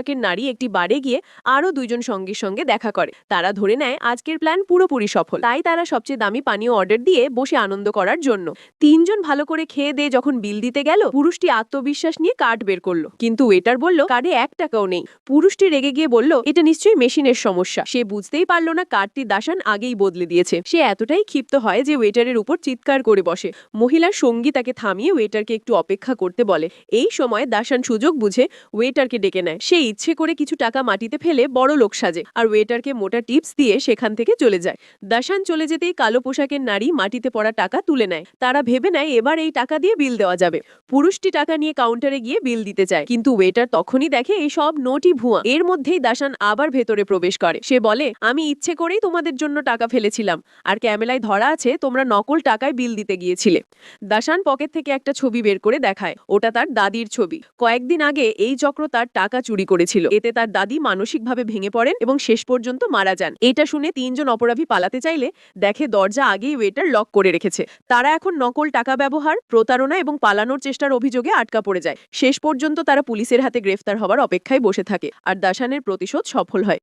পোশাকের নারী একটি বারে গিয়ে আরো দুইজন সঙ্গীর সঙ্গে দেখা করে। তারা ধরে নেয় আজকের প্ল্যান পুরোপুরি সফল, তাই তারা সবচেয়ে দামি পানীয় অর্ডার দিয়ে বসে আনন্দ করার জন্য। তিনজন ভালো করে খেয়ে দিয়ে যখন বিল দিতে গেল, পুরুষটি আত্মবিশ্বাস নিয়ে কার্ড বের করলো, কিন্তু ওয়েটার বলল কার্ডে 1 টাকাও নেই। পুরুষটি রেগে গিয়ে বলল এটা নিশ্চয়ই মেশিনের সমস্যা। সে বুঝতেই পারলো না কার্ডটি দাসান আগেই বদলে দিয়েছে। সে এতটাই ক্ষিপ্ত হয় যে ওয়েটারের উপর চিৎকার করে বসে। মহিলার সঙ্গী তাকে থামিয়ে ওয়েটারকে একটু অপেক্ষা করতে বলে। এই সময় দাসান সুযোগ বুঝে ওয়েটারকে ডেকে নেয়। সে ইচ্ছে করে কিছু টাকা মাটিতে ফেলে বড় লোক সাজে আর ওয়েটারকে মোটা টিপস দিয়ে সেখান থেকে চলে যায়। দাসান চলে যেতেই কালো পোশাকের নারী মাটিতে পড়া টাকা তুলে নেয়। তারা ভেবে নেয় এবার এই টাকা দিয়ে বিল দেওয়া যাবে। পুরুষটি টাকা নিয়ে কাউন্টারে গিয়ে বিল দিতে চায়, কিন্তু ওয়েটার তখনই দেখে এই সব নোটই ভুয়া। এর মধ্যেই দাসান আবার ভেতরে প্রবেশ করে। সে বলে আমি ইচ্ছে করেই তোমাদের জন্য টাকা ফেলেছিলাম, আর ক্যামেরায় ধরা আছে তোমরা নকল টাকায় বিল দিতে গিয়েছিলে। দাসান পকেট থেকে একটা ছবি বের করে দেখায়, ওটা তার দাদির ছবি। কয়েকদিন আগে এই চক্র তার টাকা চুরি করেছিল। এতে তার দাদি মানসিকভাবে ভেঙে পড়েন এবং শেষ পর্যন্ত মারা যান। এটা শুনে তিনজন অপরাধী পালাতে চাইলে দেখে দরজা আগেই ওয়েটার লক করে রেখেছে। তারা এখন নকল টাকা ব্যবহার, প্রতারণা এবং পালানোর চেষ্টার অভিযোগে আটকা পড়ে যায়। শেষ পর্যন্ত তারা পুলিশের হাতে গ্রেফতার হওয়ার অপেক্ষায় বসে থাকে আর দাসানের প্রতিশোধ সফল হয়।